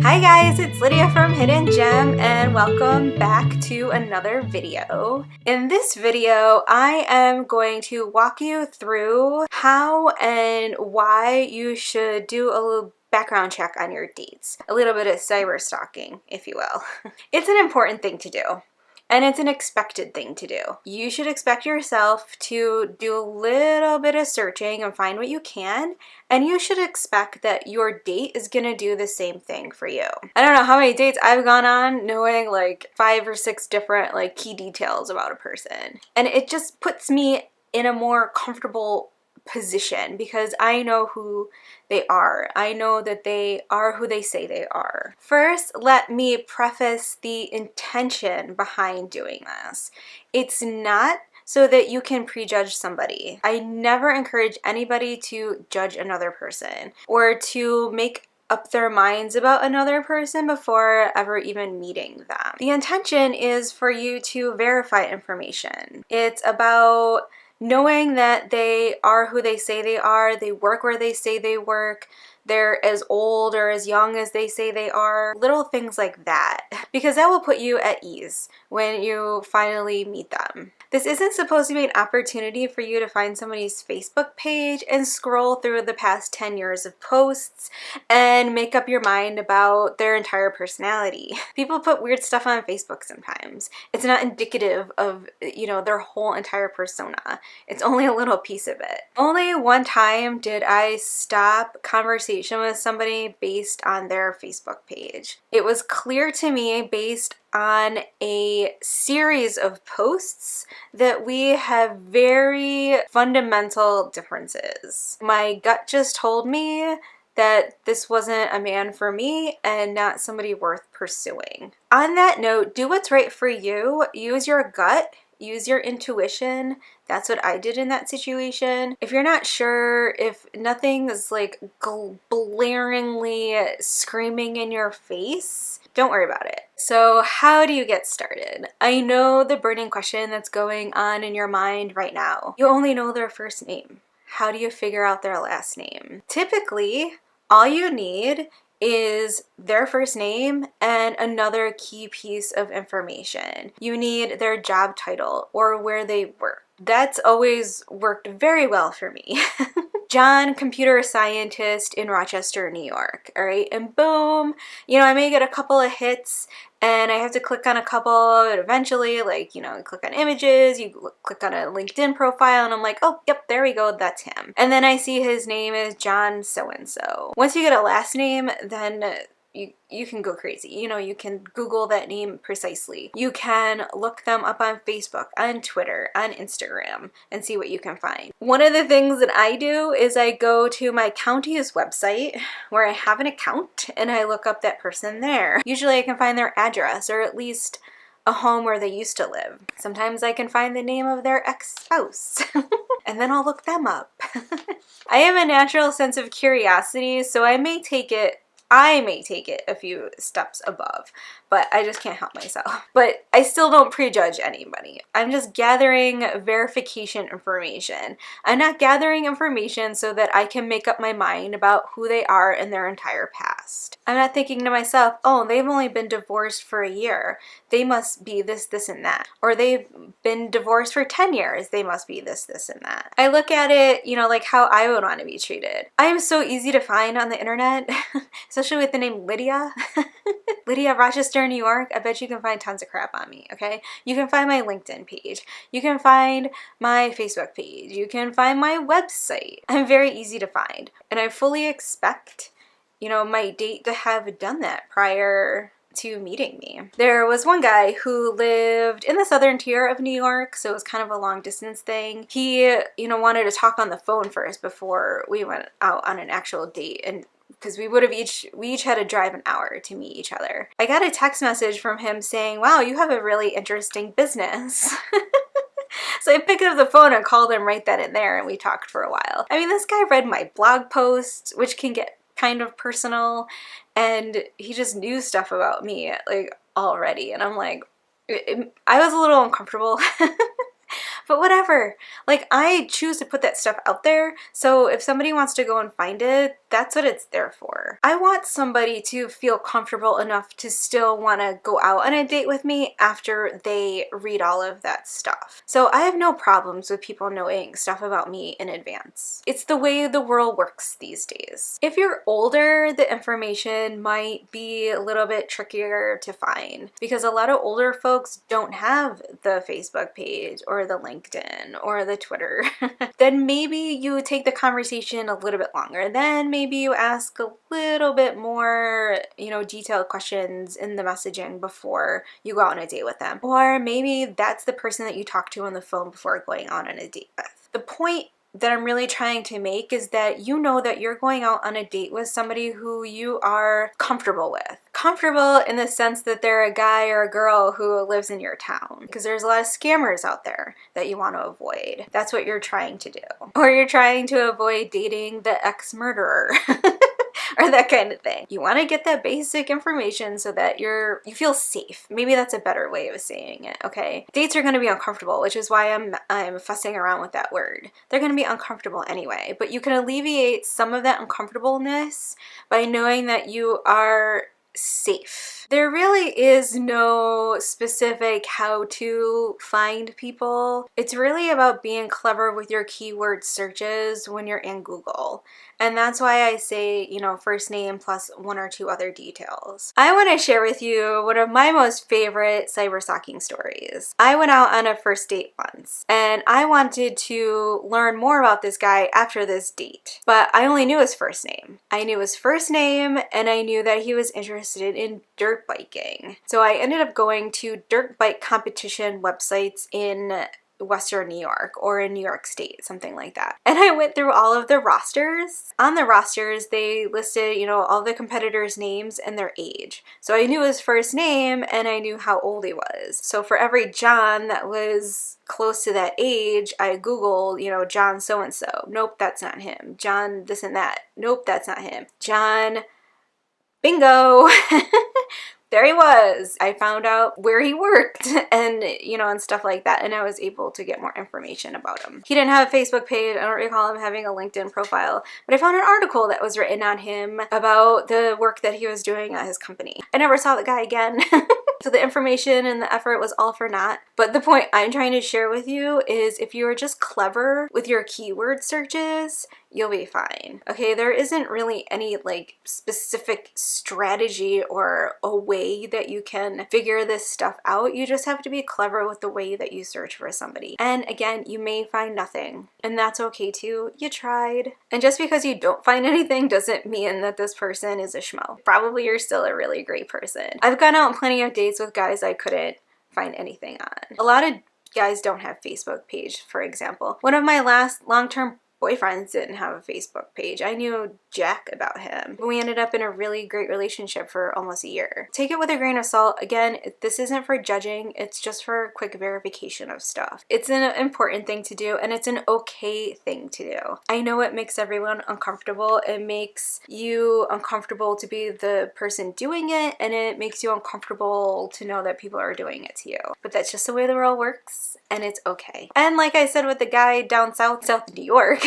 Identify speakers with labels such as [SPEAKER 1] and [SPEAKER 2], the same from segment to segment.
[SPEAKER 1] Hi guys, it's Lydia from Hidden Gem and welcome back to another video. In this video, I am going to walk you through how and why you should do a little background check on your dates. A little bit of cyber stalking, if you will. It's an important thing to do. And it's an expected thing to do. You should expect yourself to do a little bit of searching and find what you can, and you should expect that your date is gonna do the same thing for you. I don't know how many dates I've gone on knowing like 5 or 6 different like key details about a person. And it just puts me in a more comfortable position because I know who they are. I know that they are who they say they are. First, let me preface the intention behind doing this. It's not so that you can prejudge somebody. I never encourage anybody to judge another person or to make up their minds about another person before ever even meeting them. The intention is for you to verify information. It's about knowing that they are who they say they are, they work where they say they work, they're as old or as young as they say they are, little things like that, because that will put you at ease when you finally meet them. This isn't supposed to be an opportunity for you to find somebody's Facebook page and scroll through the past 10 years of posts and make up your mind about their entire personality. People put weird stuff on Facebook sometimes. It's not indicative of, their whole entire persona. It's only a little piece of it. Only one time did I stop conversation with somebody based on their Facebook page. It was clear to me based on a series of posts that we have very fundamental differences. My gut just told me that this wasn't a man for me and not somebody worth pursuing. On that note, do what's right for you. Use your gut. Use your intuition. That's what I did in that situation. If you're not sure, if nothing is like blaringly screaming in your face, don't worry about it. So how do you get started? I know the burning question that's going on in your mind right now. You only know their first name. How do you figure out their last name? Typically, all you need is their first name and another key piece of information. You need their job title or where they work. That's always worked very well for me. John, computer scientist in Rochester, New York. All right, and boom, I may get a couple of hits and I have to click on a couple, but eventually, click on images, you click on a LinkedIn profile, and I'm like, oh, yep, there we go, that's him. And then I see his name is John so-and-so. Once you get a last name, then you can go crazy. You can Google that name precisely. You can look them up on Facebook, on Twitter, on Instagram, and see what you can find. One of the things that I do is I go to my county's website where I have an account and I look up that person there. Usually I can find their address or at least a home where they used to live. Sometimes I can find the name of their ex-spouse and then I'll look them up. I have a natural sense of curiosity, so I may take it a few steps above, but I just can't help myself. But I still don't prejudge anybody. I'm just gathering verification information. I'm not gathering information so that I can make up my mind about who they are in their entire past. I'm not thinking to myself, oh, they've only been divorced for a year. They must be this, this, and that. Or they've been divorced for 10 years. They must be this, this, and that. I look at it, like how I would want to be treated. I am so easy to find on the internet, especially with the name Lydia. Lydia, Rochester, New York. I bet you can find tons of crap on me, okay? You can find my LinkedIn page. You can find my Facebook page. You can find my website. I'm very easy to find. And I fully expect, my date to have done that prior to meeting me. There was one guy who lived in the southern tier of New York, so it was kind of a long distance thing. He, wanted to talk on the phone first before we went out on an actual date, and because we each had to drive an hour to meet each other. I got a text message from him saying, wow, you have a really interesting business. So I picked up the phone and called him right then and there, and we talked for a while. I mean, this guy read my blog posts, which can get kind of personal, and he just knew stuff about me already, and I'm like, I was a little uncomfortable. But whatever. Like, I choose to put that stuff out there, so if somebody wants to go and find it, that's what it's there for. I want somebody to feel comfortable enough to still want to go out on a date with me after they read all of that stuff. So I have no problems with people knowing stuff about me in advance. It's the way the world works these days. If you're older, the information might be a little bit trickier to find because a lot of older folks don't have the Facebook page or the LinkedIn or the Twitter. Then maybe you take the conversation a little bit longer. Then maybe you ask a little bit more, detailed questions in the messaging before you go out on a date with them. Or maybe that's the person that you talk to on the phone before going out on a date with. The point that I'm really trying to make is that you know that you're going out on a date with somebody who you are comfortable with. Comfortable in the sense that they're a guy or a girl who lives in your town. Because there's a lot of scammers out there that you want to avoid. That's what you're trying to do. Or you're trying to avoid dating the ex-murderer. Or that kind of thing. You want to get that basic information so that you feel safe. Maybe that's a better way of saying it, okay? Dates are going to be uncomfortable, which is why I'm fussing around with that word. They're going to be uncomfortable anyway, but you can alleviate some of that uncomfortableness by knowing that you are safe. There really is no specific how to find people. It's really about being clever with your keyword searches when you're in Google. And that's why I say, first name plus one or two other details. I want to share with you one of my most favorite cyber stalking stories. I went out on a first date once, and I wanted to learn more about this guy after this date, but I only knew his first name. I knew his first name, and I knew that he was interested in dirt biking. So I ended up going to dirt bike competition websites in Western New York or in New York State, something like that. And I went through all of the rosters. On the rosters, they listed, all the competitors' names and their age. So I knew his first name and I knew how old he was. So for every John that was close to that age, I Googled, John so-and-so. Nope, that's not him. John this and that. Nope, that's not him. John, bingo! There he was. I found out where he worked and, and stuff like that. And I was able to get more information about him. He didn't have a Facebook page. I don't recall him having a LinkedIn profile, but I found an article that was written on him about the work that he was doing at his company. I never saw the guy again. So the information and the effort was all for naught. But the point I'm trying to share with you is if you are just clever with your keyword searches, you'll be fine. Okay, there isn't really any specific strategy or a way that you can figure this stuff out. You just have to be clever with the way that you search for somebody. And again, you may find nothing, and that's okay too. You tried. And just because you don't find anything doesn't mean that this person is a schmo. Probably you're still a really great person. I've gone out on plenty of dates with guys I couldn't find anything on. A lot of guys don't have Facebook page, for example. One of my last long-term boyfriends didn't have a Facebook page. I knew jack about him. We ended up in a really great relationship for almost a year. Take it with a grain of salt. Again, this isn't for judging. It's just for quick verification of stuff. It's an important thing to do, and it's an okay thing to do. I know it makes everyone uncomfortable. It makes you uncomfortable to be the person doing it, and it makes you uncomfortable to know that people are doing it to you. But that's just the way the world works, and it's okay. And like I said with the guy down south New York,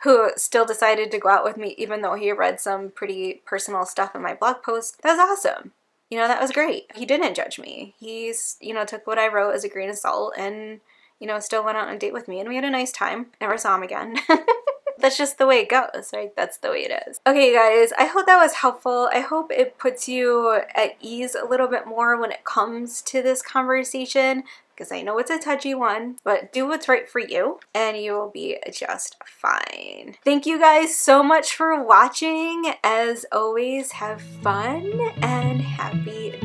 [SPEAKER 1] who still decided to go out with me even though he read some pretty personal stuff in my blog post. That was awesome. That was great. He didn't judge me. He's, took what I wrote as a grain of salt and, still went out on a date with me, and we had a nice time. Never saw him again. That's just the way it goes, right? That's the way it is. Okay, guys, I hope that was helpful. I hope it puts you at ease a little bit more when it comes to this conversation, because I know it's a touchy one, but do what's right for you and you will be just fine. Thank you guys so much for watching. As always, have fun and happy